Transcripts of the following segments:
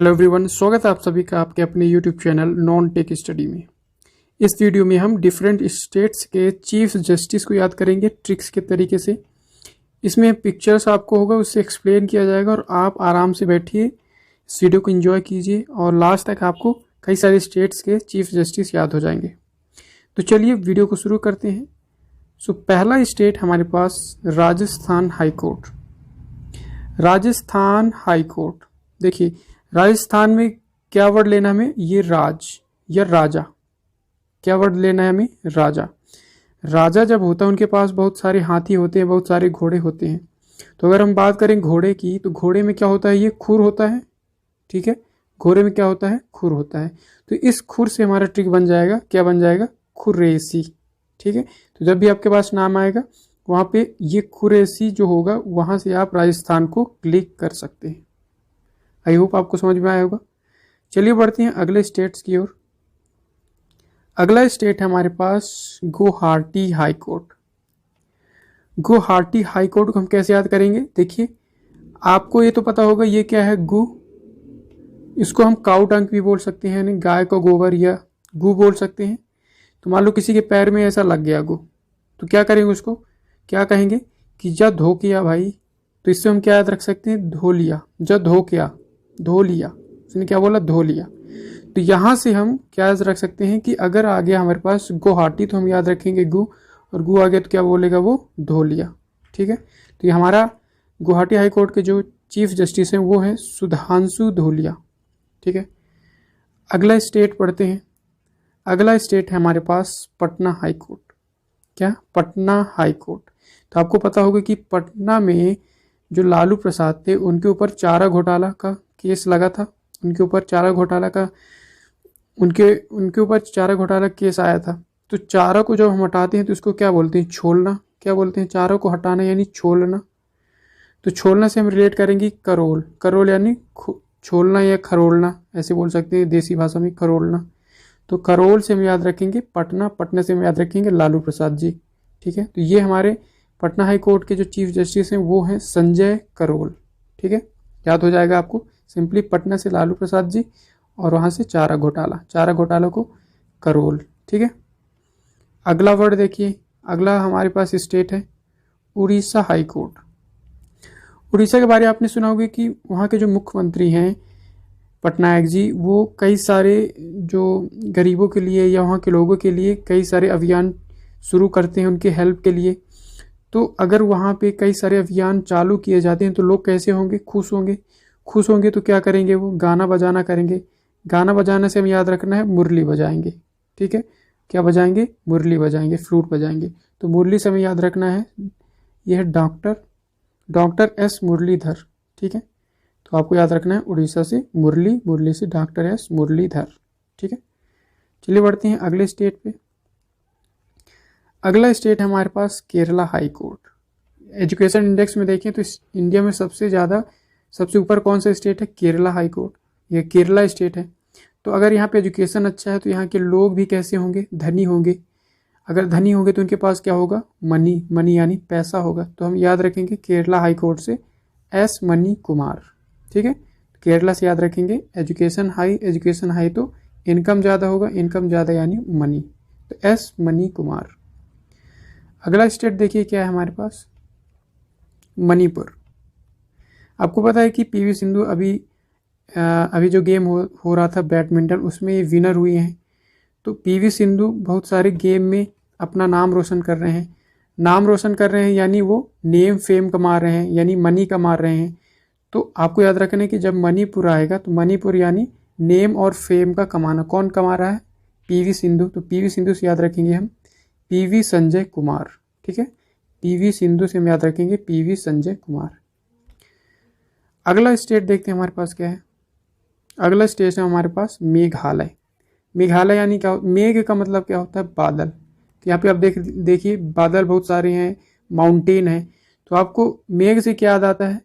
Hello everyone, स्वागत है आप सभी का आपके अपने YouTube channel non tech study में। इस वीडियो में हम डिफरेंट स्टेट्स के चीफ जस्टिस को याद करेंगे ट्रिक्स के तरीके से। इसमें पिक्चर्स आपको होगा, उससे एक्सप्लेन किया जाएगा और आप आराम से बैठिए, इस वीडियो को एंजॉय कीजिए और लास्ट तक आपको कई सारे स्टेट्स के चीफ जस्टिस याद हो जाएंगे। तो चलिए वीडियो को शुरू करते हैं। पहला स्टेट हमारे पास Rajasthan high court. Rajasthan high court, देखिए राजस्थान में क्या वर्ड लेना है हमें, ये राज या राजा। क्या वर्ड लेना है हमें, राजा। राजा जब होता है उनके पास बहुत सारे हाथी होते हैं, बहुत सारे घोड़े होते हैं। तो अगर हम बात करें घोड़े की, तो घोड़े में क्या होता है, ये खुर होता है। ठीक है, घोड़े में क्या होता है, खुर होता है। तो इस खुर से हमारा ट्रिक बन जाएगा, क्या बन जाएगा, खुरेसी। ठीक है, तो जब भी आपके पास नाम आएगा वहां पे ये खुरेसी जो होगा, वहां से आप राजस्थान को क्लिक कर सकते हैं। आई होप आपको समझ में आया होगा। चलिए बढ़ते हैं अगले स्टेट्स की ओर। अगला स्टेट है हमारे पास Guwahati high court. Guwahati high court को हम कैसे याद करेंगे, देखिए आपको ये तो पता होगा ये क्या है, गु। इसको हम काउ डंक भी बोल सकते हैं, यानी गाय का गोबर, या गु बोल सकते हैं। तो मान लो किसी के पैर में ऐसा लग गया गु, तो क्या करेंगे, उसको क्या कहेंगे कि जा धो किया भाई। तो इससे हम क्या याद रख सकते हैं, धो लिया। जा धो किया, धो लिया। उसने क्या बोला, धो लिया। तो यहां से हम क्या याद रख सकते हैं कि अगर आ गया हमारे पास गुवाहाटी तो हम याद रखेंगे गु, और गु आ गया तो क्या बोलेगा वो, धो लिया। ठीक है, तो ये हमारा गुवाहाटी हाई कोर्ट के जो चीफ जस्टिस हैं वो हैं सुधांशु धूलिया। ठीक है, अगला स्टेट पढ़ते हैं। अगला स्टेट है हमारे पास पटना हाई कोर्ट। क्या, पटना हाई कोर्ट। तो आपको पता होगा कि पटना में जो लालू प्रसाद थे उनके ऊपर चारा घोटाला का केस लगा था। उनके ऊपर चारा घोटाला केस आया था। तो चारा को जब हम हटाते हैं तो इसको क्या बोलते हैं, छोलना। क्या बोलते हैं, चारा को हटाना यानी छोलना। तो छोलना से हम रिलेट करेंगे करोल। करोल यानी छोलना या खरोलना, ऐसे बोल सकते हैं देसी भाषा में, खरोलना। तो करोल से हम याद रखेंगे पटना, पटना से हम याद रखेंगे लालू प्रसाद जी। ठीक है, तो ये हमारे पटना हाई कोर्ट के जो चीफ जस्टिस हैं वो हैं संजय करोल। ठीक है, याद हो जाएगा आपको, सिंपली पटना से लालू प्रसाद जी और वहां से चारा घोटाला को करोल। ठीक है, अगला वर्ड देखिए। अगला हमारे पास स्टेट है उड़ीसा हाई कोर्ट। उड़ीसा के बारे में आपने सुना होगा कि वहाँ के जो मुख्यमंत्री हैं पटनायक जी, वो कई सारे जो गरीबों के लिए या वहाँ के लोगों के लिए कई सारे अभियान शुरू करते हैं उनके हेल्प के लिए। तो अगर वहाँ पे कई सारे अभियान चालू किए जाते हैं तो लोग कैसे होंगे, खुश होंगे। खुश होंगे तो क्या करेंगे, वो गाना बजाना करेंगे। गाना बजाने से हम याद रखना है मुरली बजाएंगे। ठीक है, क्या बजाएंगे, मुरली बजाएंगे, फ्लूट बजाएंगे। तो मुरली से हमें याद रखना है, यह है डॉक्टर एस मुरलीधर। ठीक है, तो आपको याद रखना है उड़ीसा से मुरली, मुरली से डॉक्टर एस मुरलीधर। ठीक है, चलिए बढ़ते हैं अगले स्टेट पे। अगला स्टेट है हमारे पास Kerala high court. Education index में देखें तो इंडिया में सबसे ऊपर कौन सा स्टेट है, केरला हाई कोर्ट। यह केरला स्टेट है। तो अगर यहाँ पे एजुकेशन अच्छा है तो यहाँ के लोग भी कैसे होंगे, धनी होंगे। अगर धनी होंगे तो उनके पास क्या होगा, मनी यानी पैसा होगा। तो हम याद रखेंगे केरला हाई कोर्ट से एस मनी कुमार। ठीक है, केरला से याद रखेंगे एजुकेशन हाई तो इनकम ज़्यादा होगा, इनकम ज़्यादा यानी मनी, तो एस मनी कुमार। अगला स्टेट देखिए क्या है हमारे पास, मणिपुर। आपको पता है कि पीवी सिंधु अभी जो गेम हो रहा था बैडमिंटन, उसमें ये विनर हुई हैं। तो पीवी सिंधु बहुत सारे गेम में अपना नाम रोशन कर रहे हैं, यानी वो नेम फेम कमा रहे हैं, यानी मनी कमा रहे हैं। तो आपको याद रखना है कि जब मणिपुर आएगा तो मणिपुर यानी नेम और फेम का कमाना। कौन कमा रहा है, पीवी सिंधु। तो पीवी सिंधु से याद रखेंगे हम पीवी संजय कुमार। ठीक है, पीवी सिंधु से हम याद रखेंगे पीवी संजय कुमार। अगला स्टेट देखते हैं हमारे पास क्या है। अगला स्टेट है हमारे पास मेघालय। मेघालय यानी क्या, मेघ का मतलब क्या होता है, बादल। तो यहाँ पे आप देखिए बादल बहुत सारे हैं, माउंटेन है। तो आपको मेघ से क्या याद आता है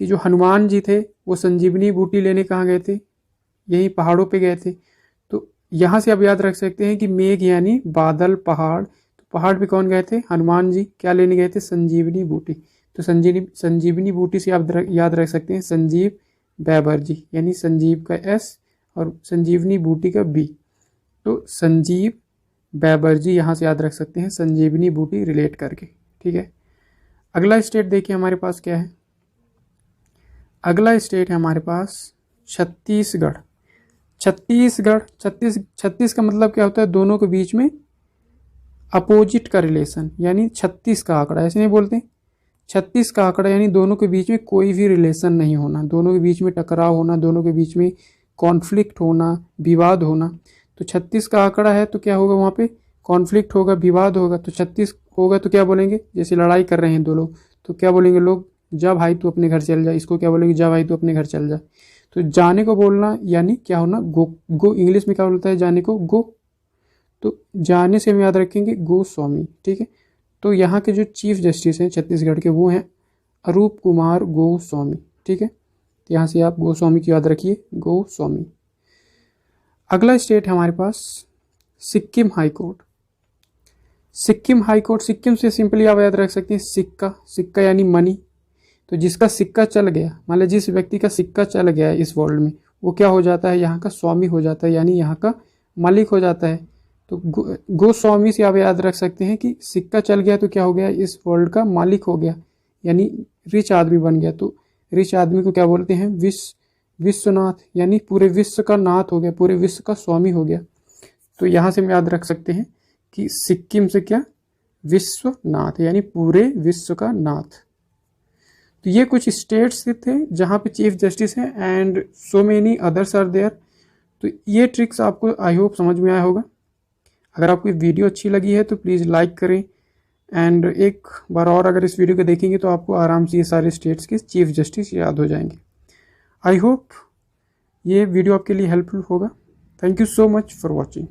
कि जो हनुमान जी थे वो संजीवनी बूटी लेने कहाँ गए थे, यही पहाड़ों पे गए थे। तो यहाँ से आप याद रख सकते हैं कि मेघ यानी बादल, पहाड़। तो पहाड़ पे कौन गए थे, हनुमान जी। क्या लेने गए थे, संजीवनी बूटी। तो संजीवनी बूटी से आप याद रख सकते हैं संजीव बैबर्जी, यानी संजीव का S और संजीवनी बूटी का B। तो संजीव बैबर्जी यहाँ से याद रख सकते हैं, संजीवनी बूटी रिलेट करके। ठीक है, अगला स्टेट देखिए हमारे पास क्या है। अगला स्टेट है हमारे पास छत्तीसगढ़। छत्तीस का मतलब क्या होता है, दोनों के बीच में अपोजिट का रिलेशन, यानी 36 का आंकड़ा, ऐसे नहीं बोलते। 36 का आंकड़ा यानी दोनों के बीच में कोई भी रिलेशन नहीं होना, दोनों के बीच में टकराव होना, दोनों के बीच में कॉन्फ्लिक्ट होना, विवाद होना। तो 36 का आंकड़ा है तो क्या होगा, वहाँ पे कॉन्फ्लिक्ट होगा, विवाद होगा। तो 36 होगा तो क्या बोलेंगे, जैसे लड़ाई कर रहे हैं दो लोग तो क्या बोलेंगे लोग, जा भाई तू अपने घर चल जा। इसको क्या बोलेंगे, जा भाई तू अपने घर चल जा। तो जाने को बोलना यानी क्या होना, गो इंग्लिश में क्या बोलता है जाने को, गो। तो जाने से हम याद रखेंगे गोस्वामी। ठीक है, तो यहाँ के जो चीफ जस्टिस हैं छत्तीसगढ़ के वो हैं अरूप कुमार गोस्वामी। ठीक है, तो यहाँ से आप गोस्वामी की याद रखिए, गोस्वामी। अगला स्टेट है हमारे पास Sikkim high court. Sikkim high court, Sikkim से सिंपली आप याद रख सकते हैं सिक्का, सिक्का यानी मनी। तो जिसका सिक्का चल गया, मान लीजिए जिस व्यक्ति का सिक्का चल गया इस वर्ल्ड में, वो क्या हो जाता है, यहाँ का स्वामी हो जाता है, यानी यहाँ का मालिक हो जाता है। तो गोस्वामी से आप याद रख सकते हैं कि सिक्का चल गया तो क्या हो गया, इस वर्ल्ड का मालिक हो गया, यानी रिच आदमी बन गया। तो रिच आदमी को क्या बोलते हैं, विश्वनाथ, यानी पूरे विश्व का नाथ हो गया, पूरे विश्व का स्वामी हो गया। तो यहाँ से हम याद रख सकते हैं कि सिक्किम से क्या, विश्वनाथ, यानी पूरे विश्व का नाथ। तो ये कुछ स्टेट्स थे जहाँ पे चीफ जस्टिस हैं and so many others are there. तो ये ट्रिक्स आपको आई होप समझ में आया होगा। अगर आपको वीडियो अच्छी लगी है तो प्लीज़ लाइक करें एंड एक बार और अगर इस वीडियो को देखेंगे तो आपको आराम से ये सारे स्टेट्स के चीफ जस्टिस याद हो जाएंगे। आई होप ये वीडियो आपके लिए हेल्पफुल होगा। Thank you so much for watching.